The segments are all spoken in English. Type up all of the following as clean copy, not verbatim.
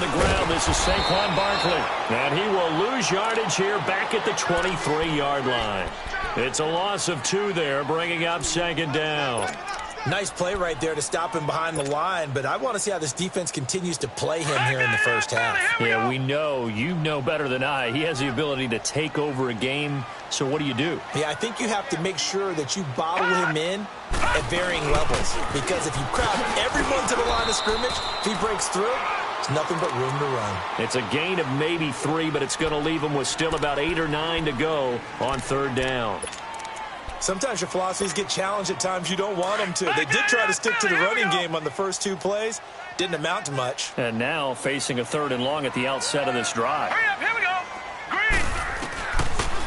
on the ground. This is Saquon Barkley. And he will lose yardage here back at the 23-yard line. It's a loss of 2 there, bringing up second down. Nice play right there to stop him behind the line, but I want to see how this defense continues to play him here in the first half. Yeah, we know. You know better than I. He has the ability to take over a game, so what do you do? Yeah, I think you have to make sure that you bottle him in at varying levels, because if you crowd everyone to the line of scrimmage, if he breaks through, it's nothing but room to run. It's a gain of maybe 3, but it's going to leave him with still about 8 or 9 to go on third down. Sometimes your philosophies get challenged at times you don't want them to. They did try to stick to the running game on the first 2 plays. Didn't amount to much. And now facing a 3rd and long at the outset of this drive. Hurry up, here we go. Green.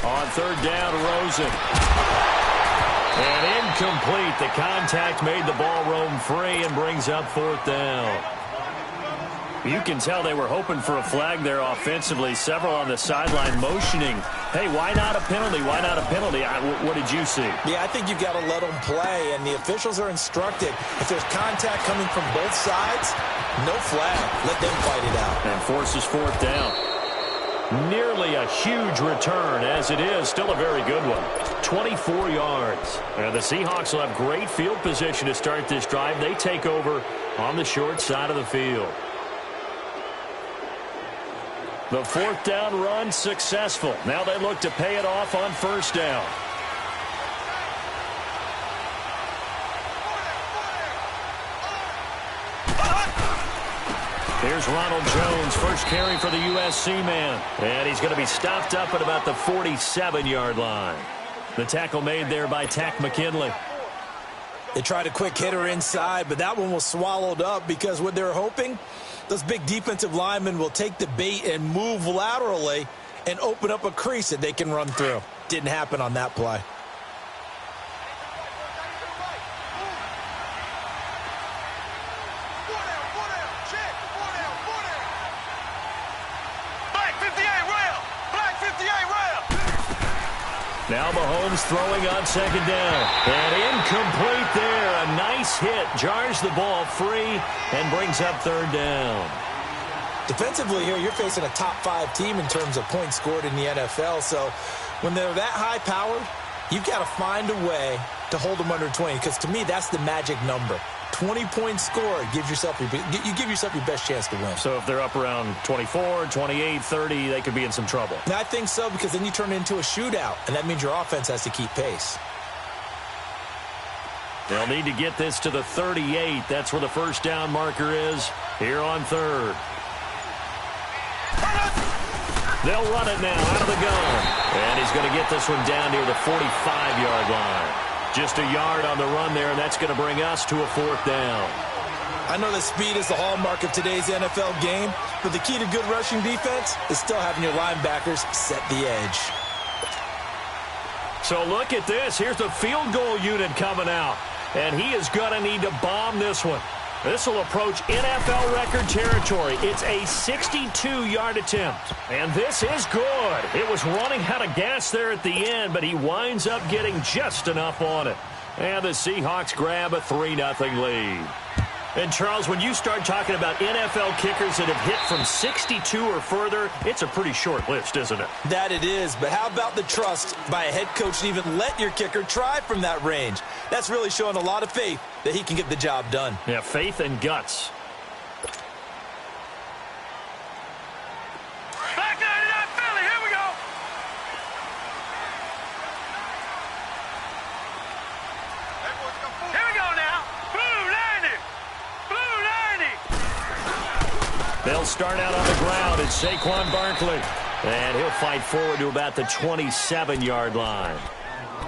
On third down, Rosen. And incomplete. The contact made the ball roam free and brings up 4th down. You can tell they were hoping for a flag there offensively. Several on the sideline motioning. Hey, why not a penalty? Why not a penalty? What did you see? Yeah, I think you've got to let them play, and the officials are instructed. If there's contact coming from both sides, no flag. Let them fight it out. And forces 4th down. Nearly a huge return, as it is. Still a very good one. 24 yards. And the Seahawks will have great field position to start this drive. They take over on the short side of the field. The 4th down run successful. Now they look to pay it off on 1st down. Here's Ronald Jones, first carry for the USC man. And he's going to be stopped up at about the 47-yard line. The tackle made there by Tack McKinley. They tried a quick hitter inside, but that one was swallowed up because what they're hoping, those big defensive linemen will take the bait and move laterally and open up a crease that they can run through. Didn't happen on that play. Now Mahomes throwing on 2nd down. And incomplete there. A nice hit. Jars the ball free and brings up 3rd down. Defensively here, you're facing a top 5 team in terms of points scored in the NFL. So when they're that high powered, you've got to find a way to hold them under 20. Because to me, that's the magic number. 20 points scored gives yourself you give yourself your best chance to win. So if they're up around 24, 28, 30, they could be in some trouble. And I think so, because then you turn it into a shootout, and that means your offense has to keep pace. They'll need to get this to the 38. That's where the 1st down marker is here on 3rd. They'll run it now out of the gun. And he's going to get this one down near the 45-yard line. Just a yard on the run there, and that's going to bring us to a 4th down. I know that speed is the hallmark of today's NFL game, but the key to good rushing defense is still having your linebackers set the edge. So look at this. Here's the field goal unit coming out, and he is going to need to bomb this one. This will approach NFL record territory. It's a 62-yard attempt. And this is good. It was running out of gas there at the end, but he winds up getting just enough on it. And the Seahawks grab a 3-0 lead. And, Charles, when you start talking about NFL kickers that have hit from 62 or further, it's a pretty short list, isn't it? That it is, but how about the trust by a head coach to even let your kicker try from that range? That's really showing a lot of faith that he can get the job done. Yeah, faith and guts. Back there to that Philly. Here we go. Here we go now. Blue 90. They'll start out on the ground. It's Saquon Barkley. And he'll fight forward to about the 27-yard line.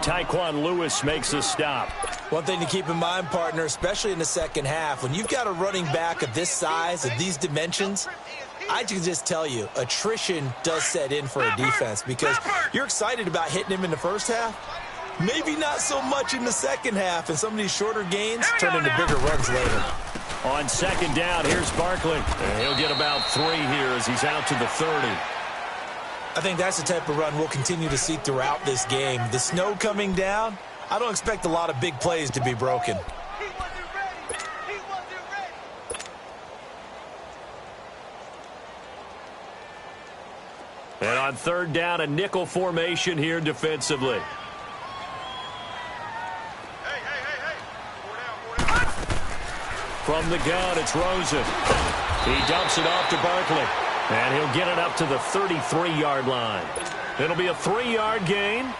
Tyquan Lewis makes a stop. One thing to keep in mind, partner, especially in the second half, when you've got a running back of this size, of these dimensions, I can just tell you, attrition does set in for a defense because you're excited about hitting him in the first half. Maybe not so much in the second half, and some of these shorter gains turn into bigger runs later. On 2nd down, here's Barkley. And he'll get about 3 here as he's out to the 30. I think that's the type of run we'll continue to see throughout this game. The snow coming down, I don't expect a lot of big plays to be broken. On third down, a nickel formation here defensively. From the gun, it's Rosen. He dumps it off to Barkley. And he'll get it up to the 33-yard line. It'll be a 3-yard gain.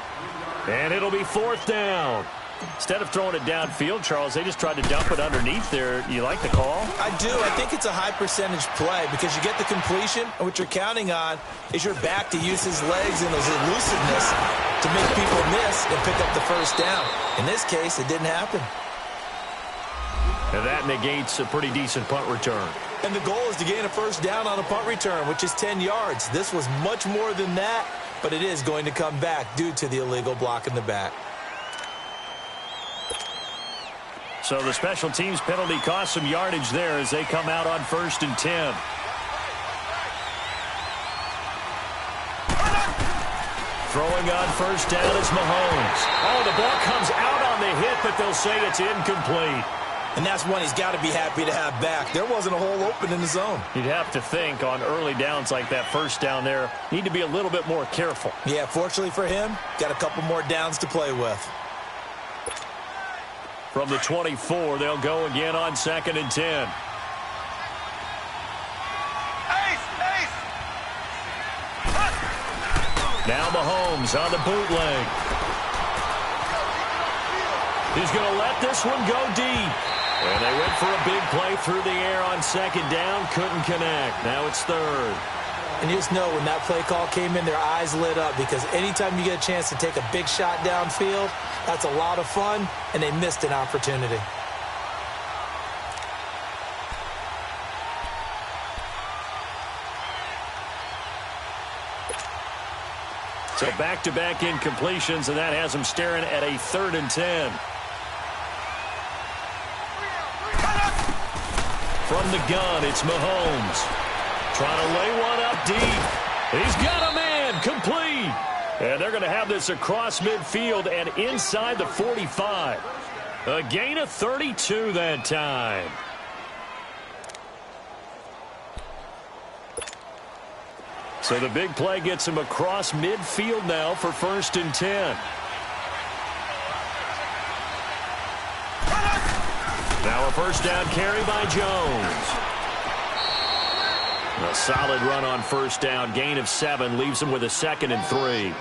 And it'll be fourth down. Instead of throwing it downfield, Charles, they just tried to dump it underneath there. You like the call? I do. I think it's a high-percentage play because you get the completion, and what you're counting on is your back to use his legs and his elusiveness to make people miss and pick up the first down. In this case, it didn't happen. And that negates a pretty decent punt return. And the goal is to gain a first down on a punt return, which is 10 yards. This was much more than that, but it is going to come back due to the illegal block in the back. So the special teams penalty cost some yardage there as they come out on 1st and 10. Throwing on first down is Mahomes. Oh, the ball comes out on the hit, but they'll say it's incomplete. And that's one he's got to be happy to have back. There wasn't a hole open in the zone. You'd have to think on early downs like that first down there, need to be a little bit more careful. Yeah, fortunately for him, got a couple more downs to play with. From the 24, they'll go again on 2nd and 10. Now Mahomes on the bootleg. He's going to let this one go deep. And they went for a big play through the air on 2nd down. Couldn't connect. Now it's 3rd. And you just know when that play call came in, their eyes lit up because anytime you get a chance to take a big shot downfield, that's a lot of fun, and they missed an opportunity. So back-to-back incompletions, and that has them staring at a 3rd and 10. From the gun, it's Mahomes. Trying to lay one up deep. He's got a man, complete. And they're going to have this across midfield and inside the 45. A gain of 32 that time. So the big play gets him across midfield now for 1st and 10. Now a first down carry by Jones. A solid run on first down. Gain of 7 leaves him with a 2nd and 3.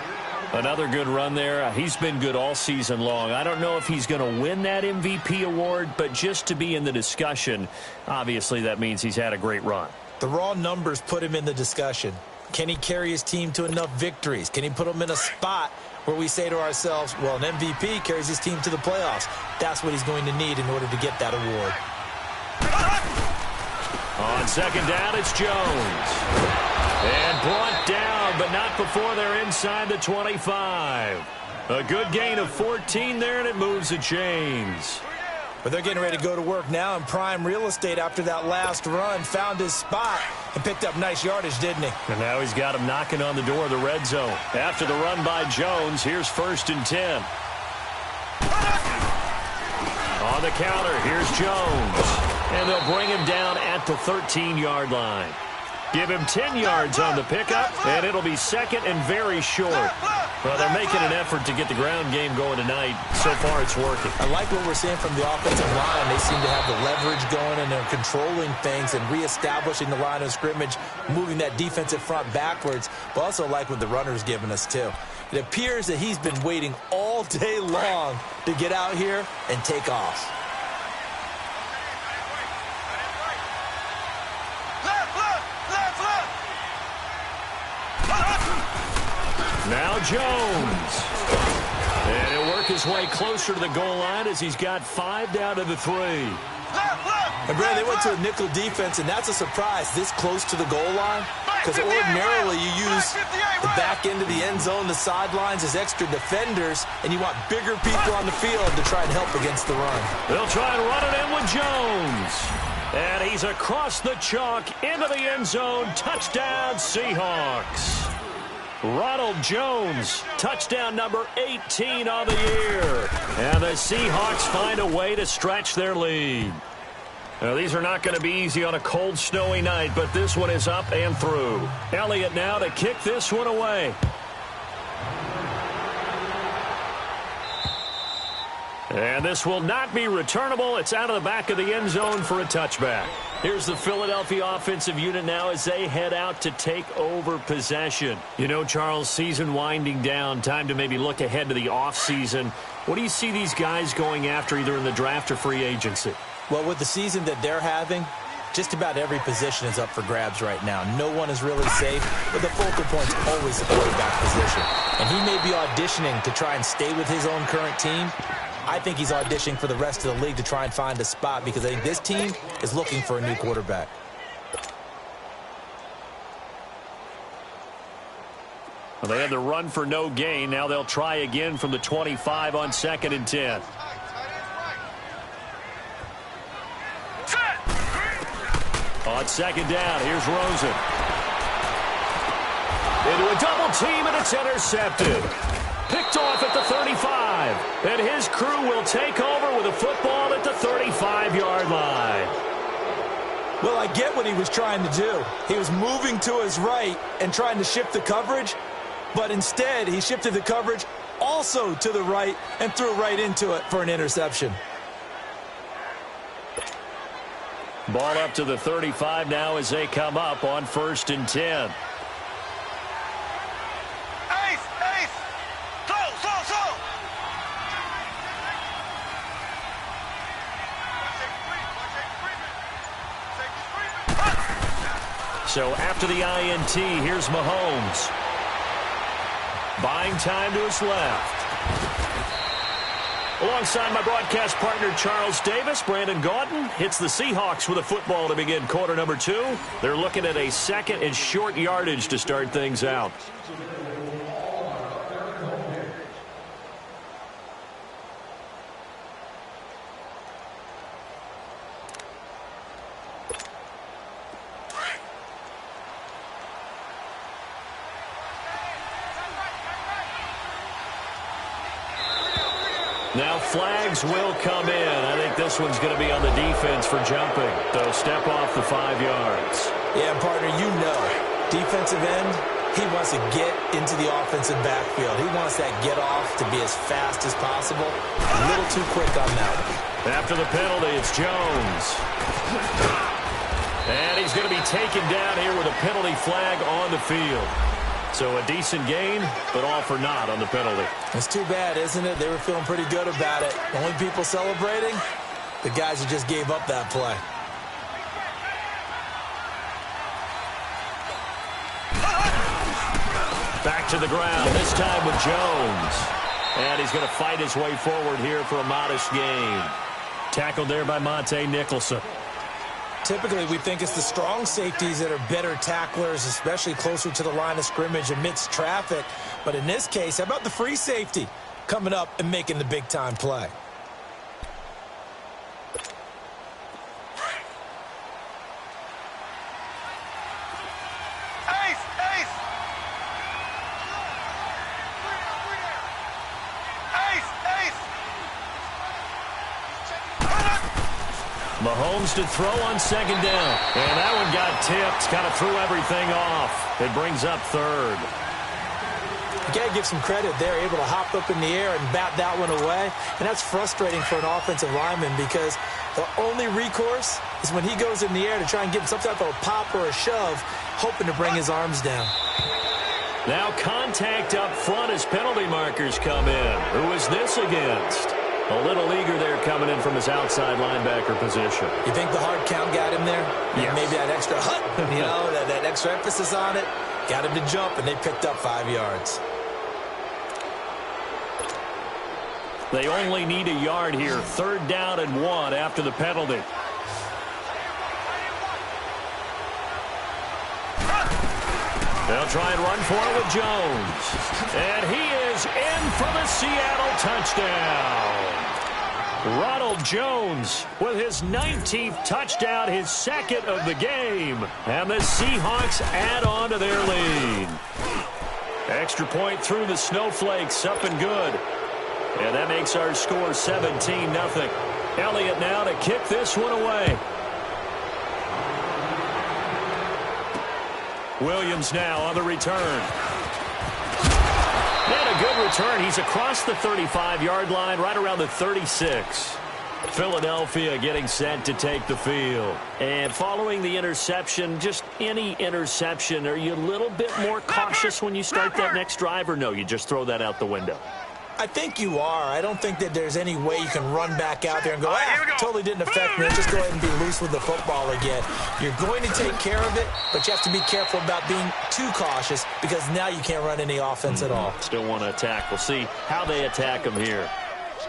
Another good run there. He's been good all season long. I don't know if he's going to win that MVP award, but just to be in the discussion, obviously that means he's had a great run. The raw numbers put him in the discussion. Can he carry his team to enough victories? Can he put them in a spot where we say to ourselves, well, an MVP carries his team to the playoffs. That's what he's going to need in order to get that award. On 2nd down, it's Jones. And brought down, but not before they're inside the 25. A good gain of 14 there, and it moves the chains. But they're getting ready to go to work now in prime real estate after that last run. Found his spot and picked up nice yardage, didn't he? And now he's got him knocking on the door of the red zone. After the run by Jones, here's 1st and 10. On the counter, here's Jones. And they'll bring him down at the 13-yard line. Give him 10 yards on the pickup, and it'll be 2nd and very short. Well, they're making an effort to get the ground game going tonight. So far, it's working. I like what we're seeing from the offensive line. They seem to have the leverage going, and they're controlling things and reestablishing the line of scrimmage, moving that defensive front backwards. But also like what the runner's giving us, too. It appears that he's been waiting all day long to get out here and take off. Now Jones. And he'll work his way closer to the goal line as he's got 5 down to the 3. And Brad, they went to a nickel defense, and that's a surprise this close to the goal line. Because ordinarily you use the back end of the end zone, the sidelines as extra defenders, and you want bigger people on the field to try and help against the run. They'll try and run it in with Jones. And he's across the chalk into the end zone. Touchdown, Seahawks. Ronald Jones, touchdown number 18 on the year. And the Seahawks find a way to stretch their lead. Now, these are not going to be easy on a cold, snowy night, but this one is up and through. Elliott now to kick this one away. And this will not be returnable. It's out of the back of the end zone for a touchback. Here's the Philadelphia offensive unit now as they head out to take over possession. You know, Charles, season winding down, time to maybe look ahead to the offseason. What do you see these guys going after either in the draft or free agency? Well, with the season that they're having, just about every position is up for grabs right now. No one is really safe, but the focal point's always the quarterback position. And he may be auditioning to try and stay with his own current team. I think he's auditioning for the rest of the league to try and find a spot because I think this team is looking for a new quarterback. Well, they had the run for no gain. Now they'll try again from the 25 on 2nd and 10. On 2nd down, here's Rosen. Into a double team, and it's intercepted. Picked off at the 35. And his crew will take over with a football at the 35-yard line. Well, I get what he was trying to do. He was moving to his right and trying to shift the coverage, but instead he shifted the coverage also to the right and threw right into it for an interception. Ball up to the 35 now as they come up on 1st and 10. So after the INT, here's Mahomes. Buying time to his left. Alongside my broadcast partner, Charles Davis, Brandon Gaudin hits the Seahawks with a football to begin quarter number 2. They're looking at a 2nd and short yardage to start things out. Now flags will come in. I think this one's going to be on the defense for jumping. So step off the 5 yards. Yeah, partner, you know, defensive end, he wants to get into the offensive backfield. He wants that get off to be as fast as possible. A little too quick on that one. After the penalty, it's Jones. And he's going to be taken down here with a penalty flag on the field. So a decent gain, but all for naught on the penalty. It's too bad, isn't it? They were feeling pretty good about it. Only people celebrating, the guys who just gave up that play. Back to the ground, this time with Jones. And he's going to fight his way forward here for a modest gain. Tackled there by Monte Nicholson. Typically, we think it's the strong safeties that are better tacklers, especially closer to the line of scrimmage amidst traffic. But in this case, how about the free safety coming up and making the big-time play? Mahomes to throw on 2nd down. And that one got tipped. Kind of threw everything off. It brings up 3rd. You got to give some credit. They're able to hop up in the air and bat that one away. And that's frustrating for an offensive lineman because the only recourse is when he goes in the air to try and get some type of a pop or a shove, hoping to bring his arms down. Now contact up front as penalty markers come in. Who is this against? A little eager there coming in from his outside linebacker position. You think the hard count got him there? Yes. Maybe that extra that extra emphasis on it got him to jump, and they picked up 5 yards. They only need a yard here. 3rd down and 1 after the penalty. They'll try and run for it with Jones. And he is in for the Seattle touchdown. Ronald Jones with his 19th touchdown, his 2nd of the game. And the Seahawks add on to their lead. Extra point through the snowflakes, up and good. And that makes our score 17-0. Elliott now to kick this one away. Williams now on the return. And a good return. He's across the 35-yard line, right around the 36. Philadelphia getting set to take the field. And following the interception, just any interception, are you a little bit more cautious when you start that next drive, or no, you just throw that out the window? I think you are. I don't think that there's any way you can run back out there and go, totally didn't affect me. Just go ahead and be loose with the football again. You're going to take care of it, but you have to be careful about being too cautious because now you can't run any offense at all. Still want to attack. We'll see how they attack them here.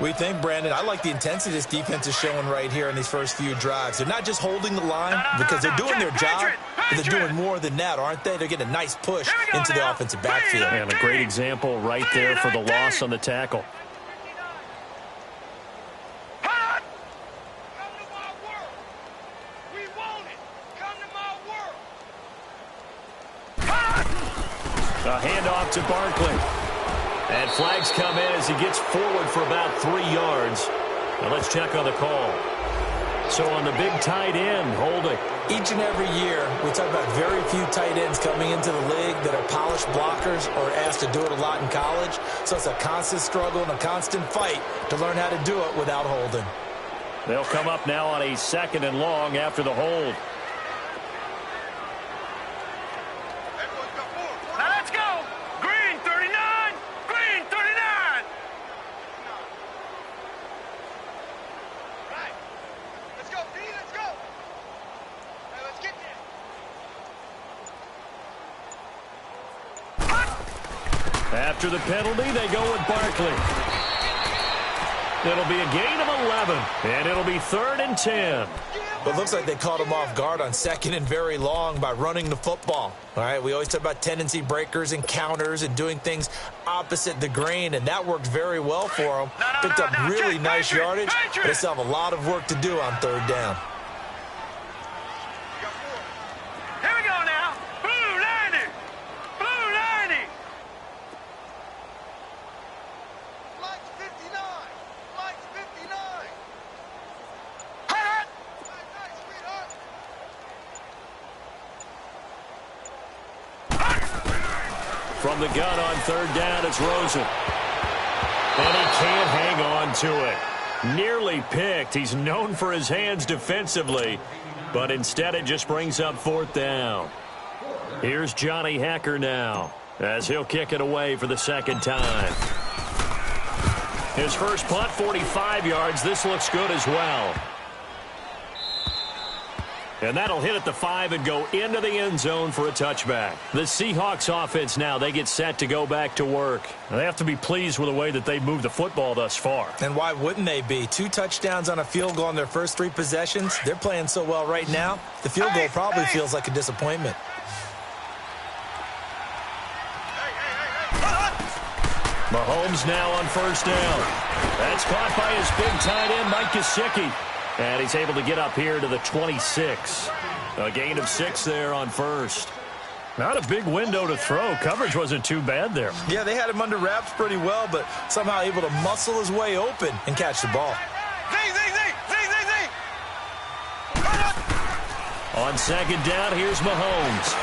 We think, Brandon, I like the intensity this defense is showing right here in these first few drives. They're not just holding the line because they're doing their job, but they're doing more than that, aren't they? They're getting a nice push into the offensive backfield. And a great example right there for the loss on the tackle. A handoff to Barkley. And flags come in as he gets forward for about 3 yards. Now let's check on the call. So on the big tight end, holding. Each and every year, we talk about very few tight ends coming into the league that are polished blockers or asked to do it a lot in college. So it's a constant struggle and a constant fight to learn how to do it without holding. They'll come up now on a 2nd and long after the hold. Now let's go. Green 39. Green 39. Right. Let's go, D. Let's go. Hey, let's get there. After the penalty, they go with Barkley. It'll be a gain of 11, and it'll be 3rd and 10. But it looks like they caught him off guard on 2nd and very long by running the football. All right, we always talk about tendency breakers and counters and doing things opposite the grain, and that worked very well for him. Picked up really nice yardage, but they still have a lot of work to do on 3rd down. Here we go now. Blue 90. Blue 90. Lights 59. Lights 59. Hot. Nice, sweetheart. From the gun on 3rd down, it's Rosen. And he can't hang on to it. Nearly picked. He's known for his hands defensively, but instead it just brings up 4th down. Here's Johnny Hecker now, as he'll kick it away for the 2nd time. His first punt, 45 yards. This looks good as well. And that'll hit at the 5 and go into the end zone for a touchback. The Seahawks offense now, they get set to go back to work. They have to be pleased with the way that they've moved the football thus far. And why wouldn't they be? 2 touchdowns on a field goal in their first 3 possessions. They're playing so well right now, the field goal probably feels like a disappointment. Mahomes now on 1st down. That's caught by his big tight end, Mike Gesicki. And he's able to get up here to the 26. A gain of 6 there on 1st. Not a big window to throw. Coverage wasn't too bad there. Yeah, they had him under wraps pretty well, but somehow able to muscle his way open and catch the ball. On 2nd down, here's Mahomes.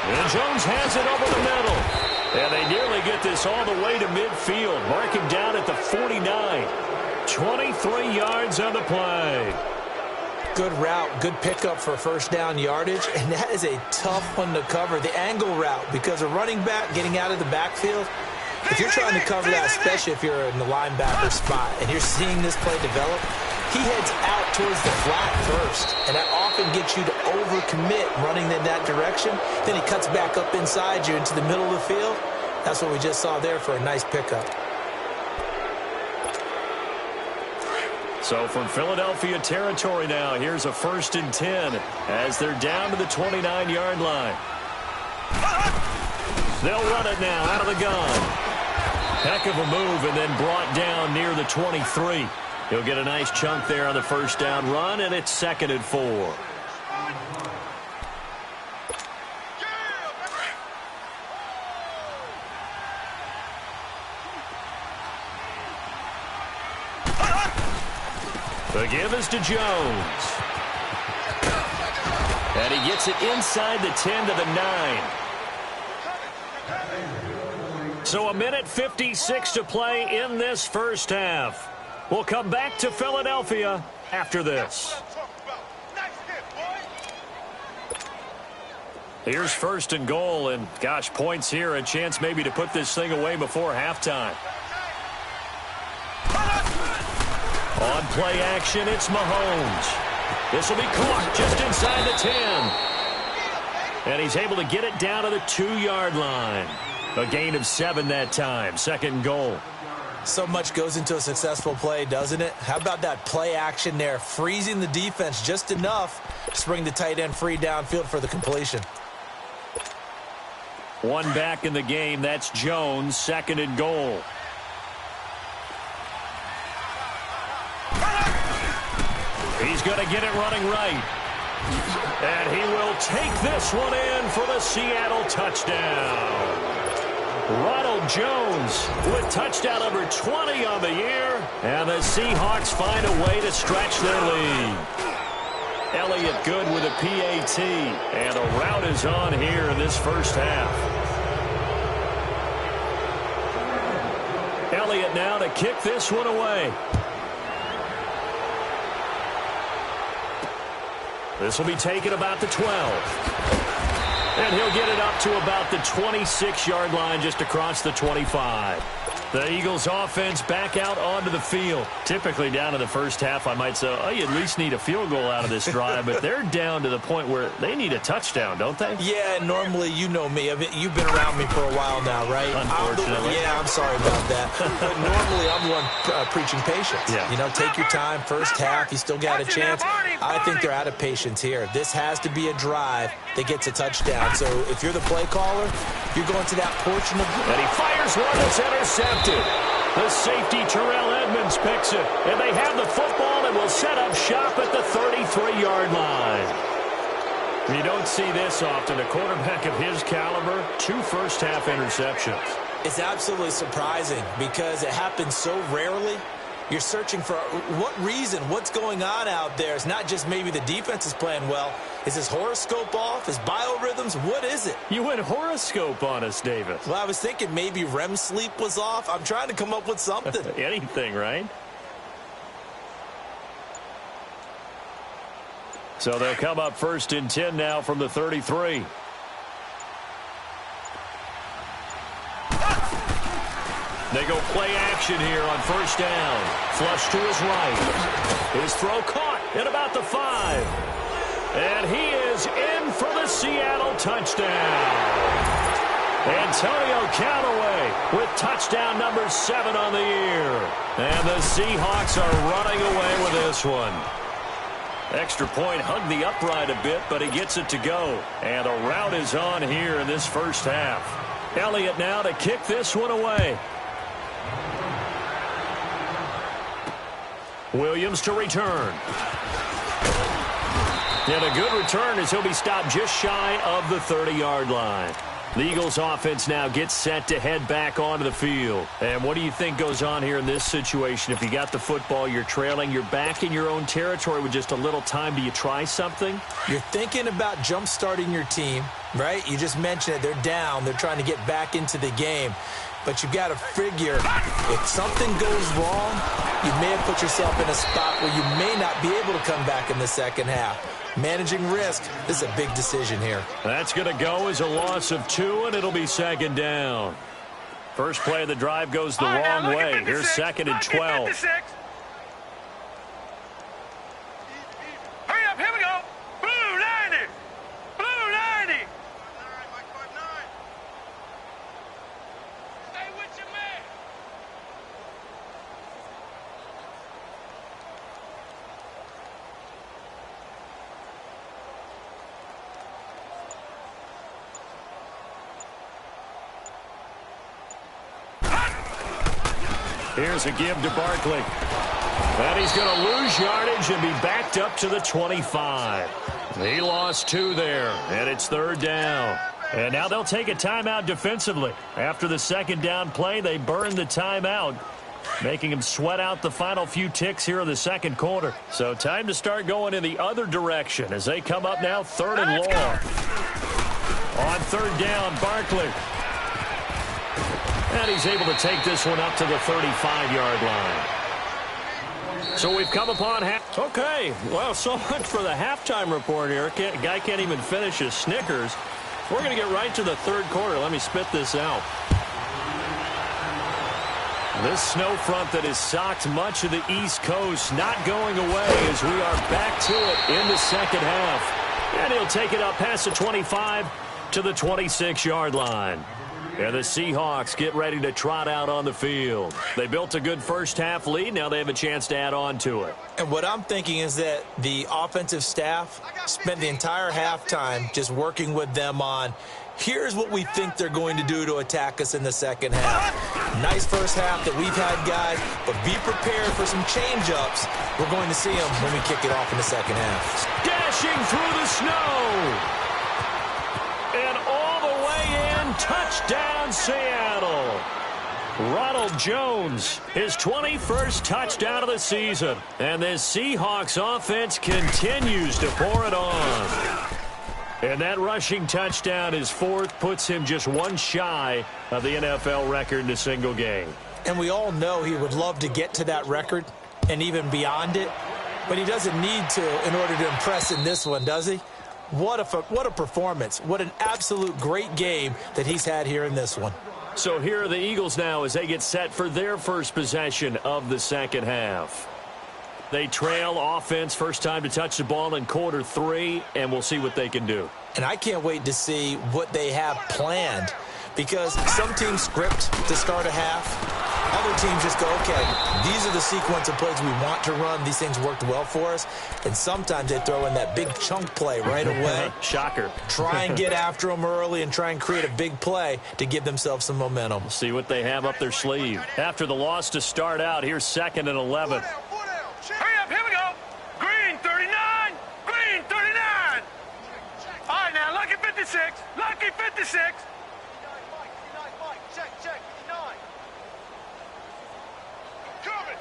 And Jones has it over the middle. And they nearly get this all the way to midfield. Mark him down at the 49. 23 yards on the play. Good route, good pickup for 1st down yardage, and that is a tough one to cover. The angle route, because a running back getting out of the backfield, if you're trying to cover that, especially if you're in the linebacker spot, and you're seeing this play develop, he heads out towards the flat first, and that often gets you to overcommit running in that direction. Then he cuts back up inside you into the middle of the field. That's what we just saw there for a nice pickup. So from Philadelphia territory now, here's a 1st and 10 as they're down to the 29-yard line. They'll run it now out of the gun. Heck of a move and then brought down near the 23. He'll get a nice chunk there on the 1st down run, and it's 2nd and 4. The give is to Jones. And he gets it inside the 10 to the 9. So 1:56 to play in this first half. We'll come back to Philadelphia after this. Here's first and goal, and gosh, points here, a chance maybe to put this thing away before halftime. On play action, it's Mahomes. This will be caught just inside the 10. And he's able to get it down to the 2-yard line. A gain of 7 that time. Second goal. So much goes into a successful play, doesn't it? How about that play action there? Freezing the defense just enough to bring the tight end free downfield for the completion. One back in the game. That's Jones. Second and goal. He's going to get it running right. And he will take this one in for the Seattle touchdown. Ronald Jones with touchdown number 20 on the year. And the Seahawks find a way to stretch their lead. Elliott good with a PAT. And the route is on here in this first half. Elliott now to kick this one away. This will be taken about the 12. And he'll get it up to about the 26-yard line just across the 25. The Eagles offense back out onto the field. Typically down in the first half, I might say, oh, you at least need a field goal out of this drive. But they're down to the point where they need a touchdown, don't they? Yeah, normally, you know me. You've been around me for a while now, right? Unfortunately. I'm sorry about that. But normally, I'm the one preaching patience. Yeah. You know, take your time. First half, you still got a chance. I think they're out of patience here. This has to be a drive that gets a touchdown. So if you're the play caller, you're going to that portion of... And he fires one that's intercepted. The safety, Terrell Edmonds, picks it. And they have the football and will set up shop at the 33-yard line. You don't see this often. A quarterback of his caliber, 2 first-half interceptions. It's absolutely surprising because it happens so rarely. You're searching for what reason, what's going on out there. It's not just maybe the defense is playing well. Is his horoscope off? His biorhythms? What is it? You went horoscope on us, David. Well, I was thinking maybe REM sleep was off. I'm trying to come up with something. Anything, right? So they'll come up first and 10 now from the 33. They go play action here on first down. Flush to his right. His throw caught at about the 5. And he is in for the Seattle touchdown. Antonio Callaway with touchdown number 7 on the year. And the Seahawks are running away with this one. Extra point hugged the upright a bit, but he gets it to go. And the route is on here in this first half. Elliott now to kick this one away. Williams to return. And a good return as he'll be stopped just shy of the 30-yard line. The Eagles offense now gets set to head back onto the field. And what do you think goes on here in this situation? If you got the football, you're trailing, you're back in your own territory with just a little time. Do you try something? You're thinking about jump-starting your team, right? You just mentioned it. They're down. They're trying to get back into the game. But you've got to figure if something goes wrong, you may have put yourself in a spot where you may not be able to come back in the second half. Managing risk, this is a big decision here. That's going to go as a loss of 2, and it'll be second down. First play of the drive goes the wrong way. Here's second and 12. Hurry up, here we go. Blue 90. Blue 90. Stay with your man. Here's a give to Barkley. And he's going to lose yardage and be backed up to the 25. He lost 2 there, and it's third down. And now they'll take a timeout defensively. After the second down play, they burn the timeout. making him sweat out the final few ticks here in the second quarter. So time to start going in the other direction as they come up now 3rd and long. On 3rd down, Barkley. And he's able to take this one up to the 35-yard line. So we've come upon half. Okay, well, so much for the halftime report here. Guy can't even finish his Snickers. We're going to get right to the 3rd quarter. Let me spit this out. This snow front that has socked much of the East Coast not going away as we are back to it in the second half. And he'll take it up past the 25 to the 26-yard line. And the Seahawks get ready to trot out on the field. They built a good first half lead. Now they have a chance to add on to it. And what I'm thinking is that the offensive staff spent the entire halftime just working with them on, here's what we think they're going to do to attack us in the second half. Nice first half that we've had, guys, but be prepared for some change-ups. We're going to see them when we kick it off in the second half. Dashing through the snow. And all the way in, touchdown Seattle. Ronald Jones, his 21st touchdown of the season. And this Seahawks offense continues to pour it on. And that rushing touchdown, his 4th, puts him just one shy of the NFL record in a single game. And we all know he would love to get to that record and even beyond it. But he doesn't need to in order to impress in this one, does he? What a performance. What an absolute great game that he's had here in this one. So here are the Eagles now as they get set for their first possession of the second half. They trail offense, first time to touch the ball in quarter 3, and we'll see what they can do. And I can't wait to see what they have planned, because some teams script to start a half. Other teams just go, okay, these are the sequence of plays we want to run. These things worked well for us. And sometimes they throw in that big chunk play right away. Shocker. Try and get after them early and try and create a big play to give themselves some momentum. See what they have up their sleeve. After the loss to start out, here's 2nd and 11. Hurry up, here we go. Green 39, green 39. All right, now, lucky 56, lucky 56. Check, 9. I'm coming.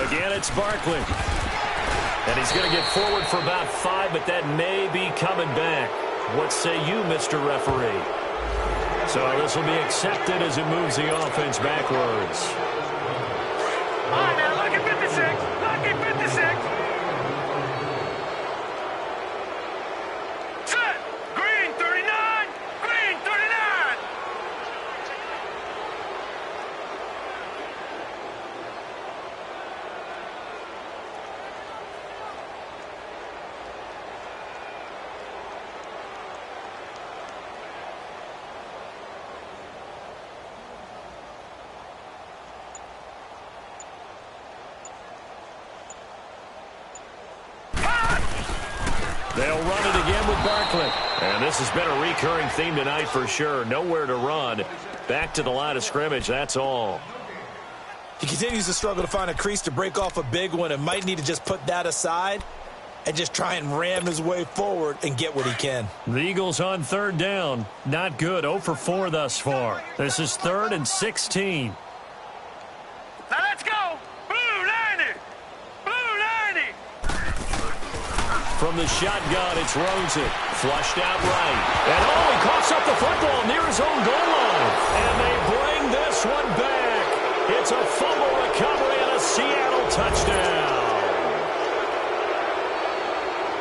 Again, it's Barkley. And he's going to get forward for about 5, but that may be coming back. What say you, Mr. Referee? So this will be accepted as it moves the offense backwards. All right, now, lucky 56, lucky 56. Set, green 39, green 39. They'll run it again with Barkley. And this has been a recurring theme tonight for sure. Nowhere to run. Back to the line of scrimmage, that's all. He continues to struggle to find a crease to break off a big one and might need to just put that aside and just try and ram his way forward and get what he can. The Eagles on 3rd down. Not good. 0 for 4 thus far. This is 3rd and 16. Now let's go. Blue 90. Blue 90. From the shotgun, it's Rosen. Flushed out right. And he coughs up the football near his own goal line. And they bring this one back. It's a fumble recovery and a Seattle touchdown.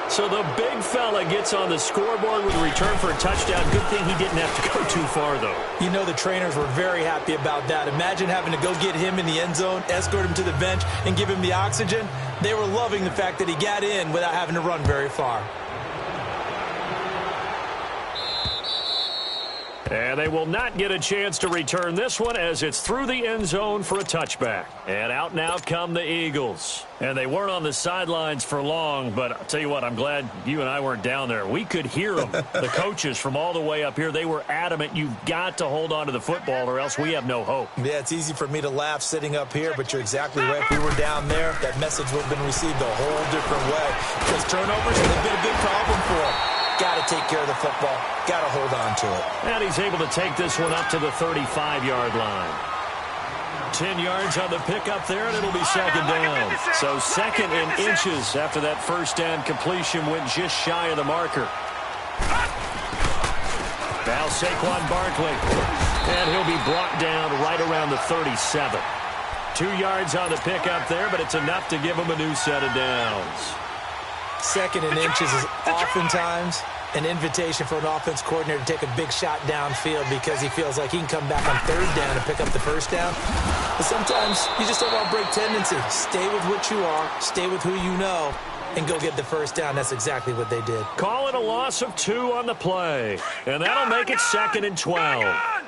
So the big fella gets on the scoreboard with a return for a touchdown. Good thing he didn't have to go too far, though. You know the trainers were very happy about that. Imagine having to go get him in the end zone, escort him to the bench, and give him the oxygen. They were loving the fact that he got in without having to run very far. And they will not get a chance to return this one as it's through the end zone for a touchback. And out now come the Eagles. And they weren't on the sidelines for long, but I'll tell you what, I'm glad you and I weren't down there. We could hear them, the coaches from all the way up here. They were adamant, you've got to hold on to the football or else we have no hope. Yeah, it's easy for me to laugh sitting up here, but you're exactly right. If we were down there, that message would have been received a whole different way. Because turnovers have been a big problem for them. Got to take care of the football. Got to hold on to it. And he's able to take this one up to the 35-yard line. 10 yards on the pickup there, and it'll be second down. So second and inches after that first down completion went just shy of the marker. Now Saquon Barkley. And he'll be brought down right around the 37. 2 yards on the pickup there, but it's enough to give him a new set of downs. Second and inches is oftentimes an invitation for an offense coordinator to take a big shot downfield because he feels like he can come back on third down and pick up the first down. But sometimes you just don't want to break tendency. Stay with what you are, stay with who you know, and go get the first down. That's exactly what they did. Call it a loss of 2 on the play, and that'll make it second and 12.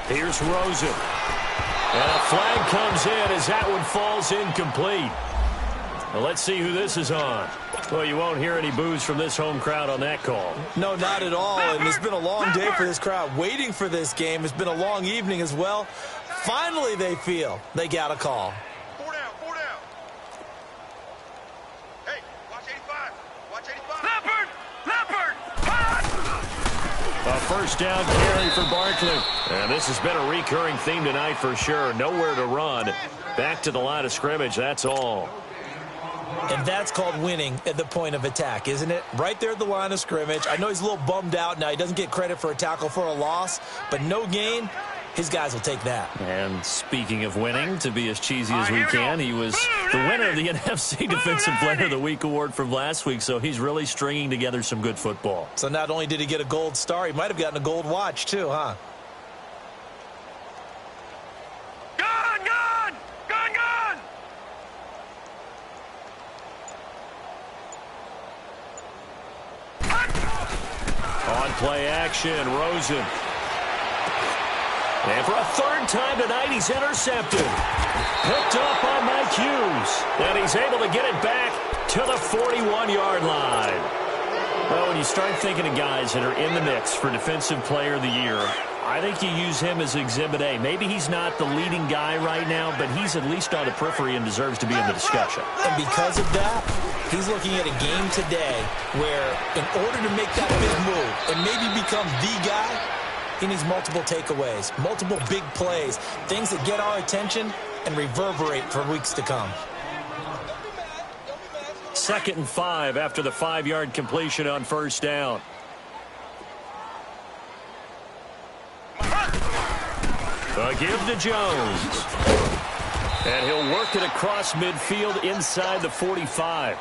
Here's Rosen. And a flag comes in as that one falls incomplete. Well, let's see who this is on. Well, you won't hear any boos from this home crowd on that call. No, not at all. And it's been a long day for this crowd waiting for this game. It's been a long evening as well. Finally, they feel they got a call. 4 down, 4 down. Hey, watch 85. Watch 85. Leopard! Leopard! A first down carry for Barkley. And this has been a recurring theme tonight for sure. Nowhere to run. Back to the line of scrimmage, that's all. And that's called winning at the point of attack, isn't it? Right there at the line of scrimmage. I know he's a little bummed out now. He doesn't get credit for a tackle for a loss, but no gain, his guys will take that. And speaking of winning, to be as cheesy as we can, he was the winner of the NFC Defensive Player of the Week award from last week, so he's really stringing together some good football. So not only did he get a gold star, he might have gotten a gold watch too, huh? Gun! Gun! Gun! Gun! On play action, Rosen. And for a third time tonight, he's intercepted. Picked up on Mike Hughes. And he's able to get it back to the 41-yard line. Well, when you start thinking of guys that are in the mix for Defensive Player of the Year, I think you use him as Exhibit A. Maybe he's not the leading guy right now, but he's at least on the periphery and deserves to be in the discussion. And because of that, he's looking at a game today where in order to make that big move and maybe become the guy, he needs multiple takeaways, multiple big plays, things that get our attention and reverberate for weeks to come. 2nd and 5 after the 5-yard completion on first down. A give to Jones. And he'll work it across midfield inside the 45.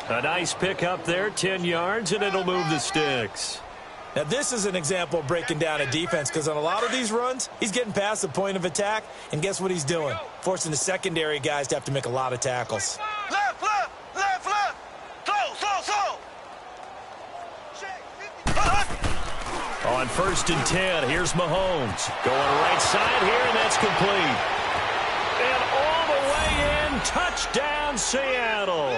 A nice pickup there, 10 yards, and it'll move the sticks. Now, this is an example of breaking down a defense because on a lot of these runs, he's getting past the point of attack, and guess what he's doing? Forcing the secondary guys to have to make a lot of tackles. Left, left, left, left. Slow. On 1st and 10, here's Mahomes. Going right side here, and that's complete. And all the way in, touchdown Seattle.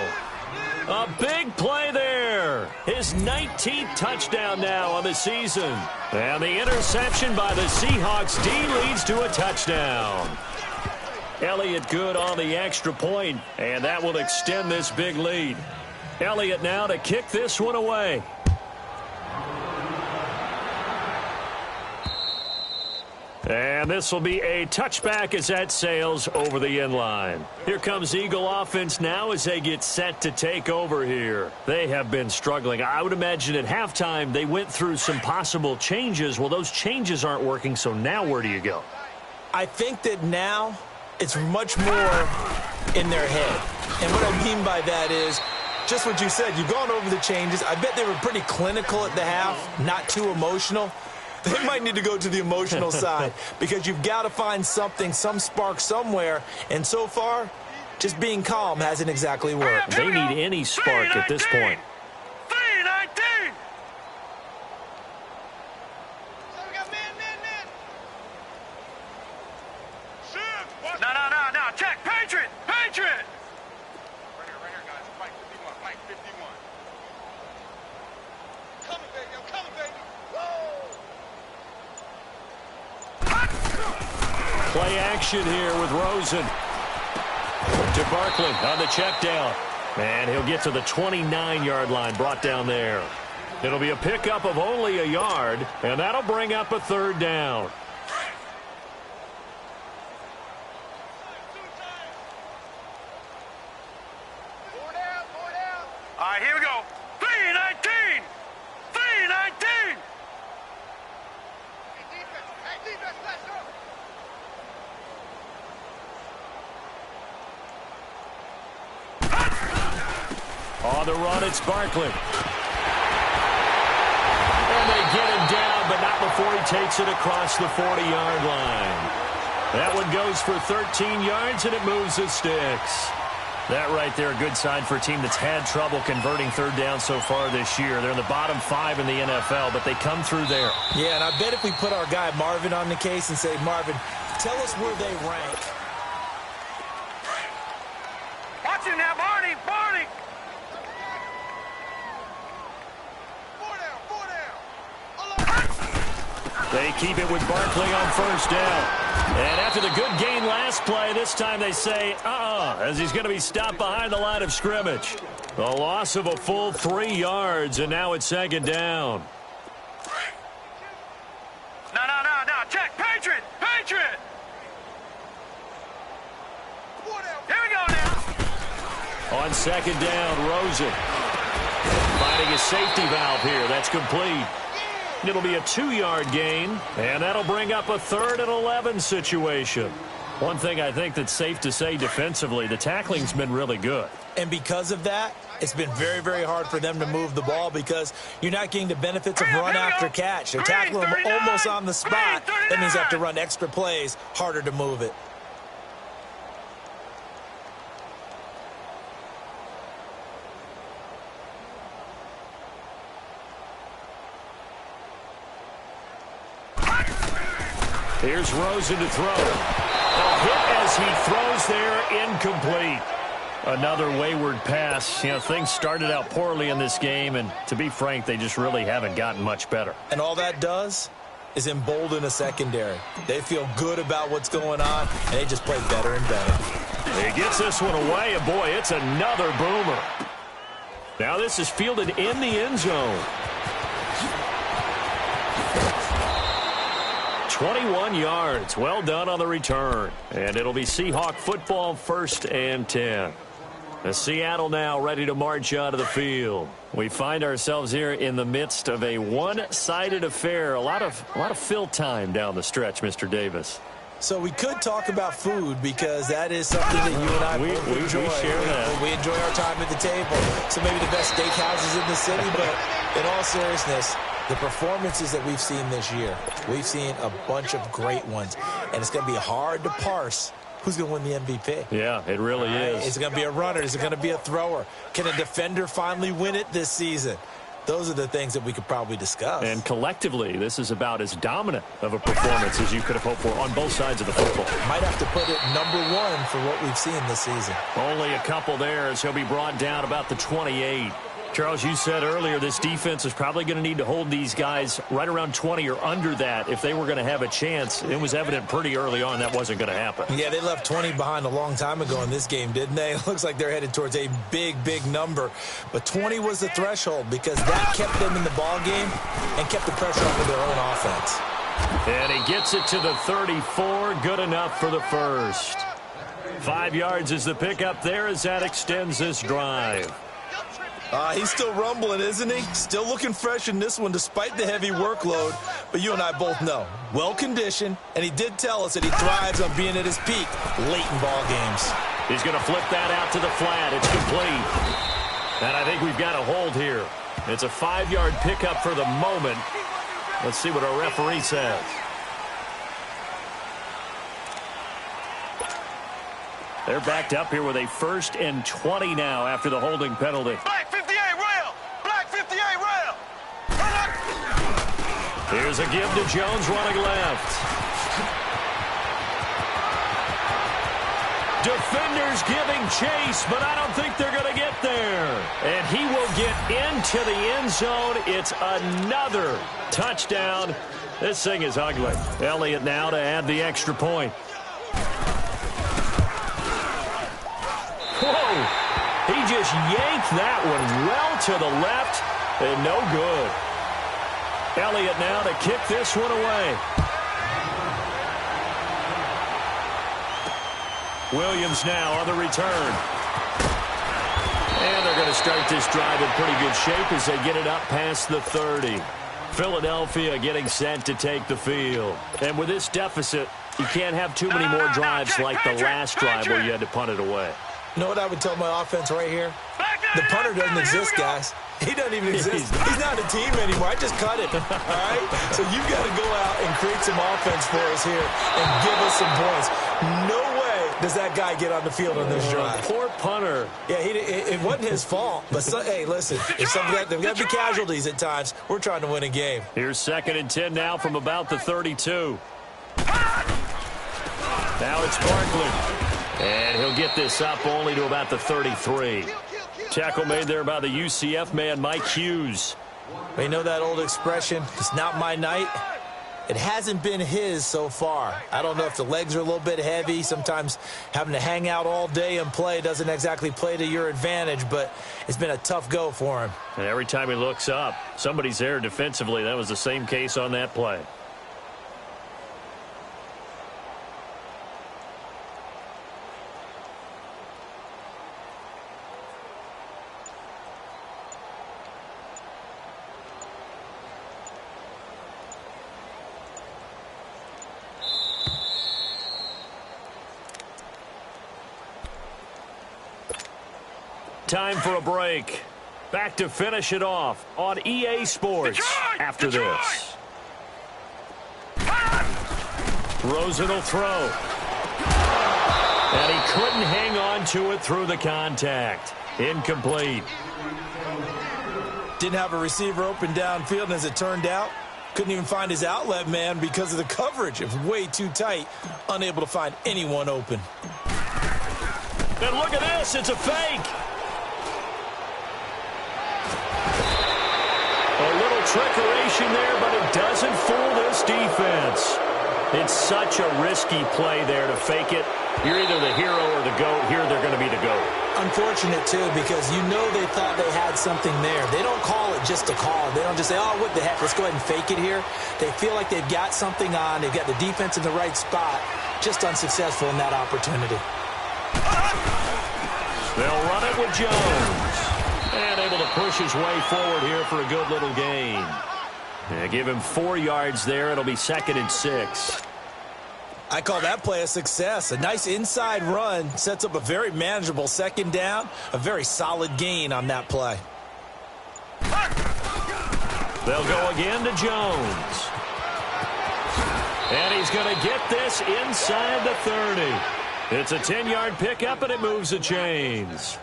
A big play there. His 19th touchdown now on the season. And the interception by the Seahawks D leads to a touchdown. Elliott good on the extra point, and that will extend this big lead. Elliott now to kick this one away. And this will be a touchback as that sails over the end line. Here comes Eagle offense now as they get set to take over here. They have been struggling. I would imagine at halftime they went through some possible changes. Well, those changes aren't working, so now where do you go? I think that now it's much more in their head. And what I mean by that is just what you said. You've gone over the changes. I bet they were pretty clinical at the half, not too emotional. They might need to go to the emotional side because you've got to find something, some spark somewhere. And so far, just being calm hasn't exactly worked. They need any spark at this point. 3-19. No. Check. Patriot. Right here, guys. Mike 51. Coming, baby. I'm coming, baby. Whoa! Play action here with Rosen. To Barkley on the check down. And he'll get to the 29-yard line, brought down there. It'll be a pickup of only a yard, and that'll bring up a third down. All right, here we go. 3-19. 3-19. Hey, defense, let's go. On the run, it's Barkley. And they get him down, but not before he takes it across the 40-yard line. That one goes for 13 yards, and it moves the sticks. That right there, a good sign for a team that's had trouble converting third down so far this year. They're in the bottom 5 in the NFL, but they come through there. Yeah, and I bet if we put our guy Marvin on the case and say, Marvin, tell us where they rank. Watch him now, Barney. They keep it with Barkley on first down. And after the good gain last play, this time they say, as he's going to be stopped behind the line of scrimmage. A loss of a full 3 yards, and now it's second down. No. Check. Patriot. Here we go now. On second down, Rosen finding a safety valve here. That's complete. It'll be a 2-yard gain, and that'll bring up a 3rd and 11 situation. One thing I think that's safe to say defensively, the tackling's been really good. And because of that, it's been very, very hard for them to move the ball because you're not getting the benefits of run after catch. They're tackling them almost on the spot. That means they have to run extra plays, harder to move it. Here's Rosen to throw. A hit as he throws there, incomplete. Another wayward pass. You know, things started out poorly in this game, and to be frank, they just really haven't gotten much better. And all that does is embolden a secondary. They feel good about what's going on, and they just play better and better. He gets this one away, and boy, it's another boomer. Now this is fielded in the end zone. 21 yards. Well done on the return. And it'll be Seahawk football, 1st and 10. The Seattle now ready to march out of the field. We find ourselves here in the midst of a one-sided affair. A lot of fill time down the stretch, Mr. Davis. So we could talk about food because that is something that you and I both enjoy. We share that. We enjoy our time at the table. So maybe the best steakhouses in the city, but in all seriousness, the performances that we've seen this year, we've seen a bunch of great ones, and it's going to be hard to parse who's going to win the MVP. Yeah, it really is. Is it going to be a runner? Is it going to be a thrower? Can a defender finally win it this season? Those are the things that we could probably discuss. And collectively, this is about as dominant of a performance as you could have hoped for on both sides of the football. Might have to put it #1 for what we've seen this season. Only a couple there as he'll be brought down about the 28. Charles, you said earlier this defense is probably going to need to hold these guys right around 20 or under that if they were going to have a chance. It was evident pretty early on that wasn't going to happen. Yeah, they left 20 behind a long time ago in this game, didn't they? It looks like they're headed towards a big, big number. But 20 was the threshold because that kept them in the ball game and kept the pressure off of their own offense. And he gets it to the 34. Good enough for the first. 5 yards is the pickup there as that extends this drive. He's still rumbling, isn't he? Still looking fresh in this one despite the heavy workload. But you and I both know, well-conditioned, and he did tell us that he thrives on being at his peak late in ball games. He's going to flip that out to the flat. It's complete. And I think we've got a hold here. It's a 5-yard pickup for the moment. Let's see what our referee says. They're backed up here with a 1st and 20 now after the holding penalty. Black 58 rail! Black 58 rail! Here's a give to Jones running left. Defenders giving chase, but I don't think they're going to get there. And he will get into the end zone. It's another touchdown. This thing is ugly. Elliott now to add the extra point. Whoa! He just yanked that one well to the left and no good. Elliott now to kick this one away. Williams now on the return. And they're going to start this drive in pretty good shape as they get it up past the 30. Philadelphia getting set to take the field. And with this deficit, you can't have too many more drives like the last drive where you had to punt it away. You know what I would tell my offense right here? The punter doesn't exist, guys. He doesn't even exist. He's not a team anymore. I just cut it, all right? So you've got to go out and create some offense for us here and give us some points. No way does that guy get on the field on this drive. Poor punter. Yeah, it wasn't his fault. But, hey, listen, there's got to be casualties at times. We're trying to win a game. Here's 2nd and 10 now from about the 32. Now it's Barkley. And he'll get this up only to about the 33. Tackle made there by the UCF man, Mike Hughes. You know that old expression, it's not my night? It hasn't been his so far. I don't know if the legs are a little bit heavy. Sometimes having to hang out all day and play doesn't exactly play to your advantage, but it's been a tough go for him. And every time he looks up, somebody's there defensively. That was the same case on that play. Time for a break. Back to finish it off on EA Sports after this. Rosen will throw. And he couldn't hang on to it through the contact. Incomplete. Didn't have a receiver open downfield, and as it turned out, couldn't even find his outlet man because of the coverage. It was way too tight, unable to find anyone open. And look at this, it's a fake. A little trickeration there, but it doesn't fool this defense. It's such a risky play there to fake it. You're either the hero or the GOAT. Here they're going to be the GOAT. Unfortunate, too, because you know they thought they had something there. They don't call it just a call. They don't just say, oh, what the heck, let's go ahead and fake it here. They feel like they've got something on. They've got the defense in the right spot. Just unsuccessful in that opportunity. They'll run it with Jones. And able to push his way forward here for a good little gain. Give him 4 yards there. It'll be 2nd and 6. I call that play a success. A nice inside run sets up a very manageable 2nd down. A very solid gain on that play. They'll go again to Jones. And he's going to get this inside the 30. It's a 10-yard pickup, and it moves the chains.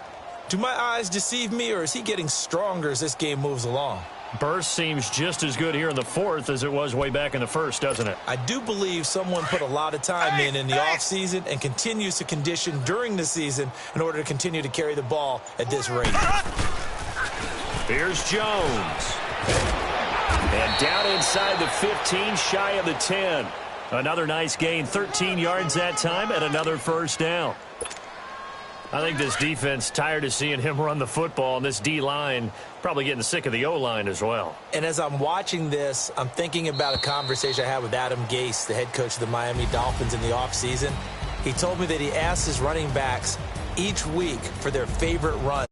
Do my eyes deceive me, or is he getting stronger as this game moves along? Burst seems just as good here in the 4th as it was way back in the 1st, doesn't it? I do believe someone put a lot of time in the offseason and continues to condition during the season in order to continue to carry the ball at this rate. Here's Jones. And down inside the 15, shy of the 10. Another nice gain, 13 yards that time, and another 1st down. I think this defense tired of seeing him run the football, and this D-line probably getting sick of the O-line as well. And as I'm watching this, I'm thinking about a conversation I had with Adam Gase, the head coach of the Miami Dolphins in the offseason. He told me that he asked his running backs each week for their favorite run.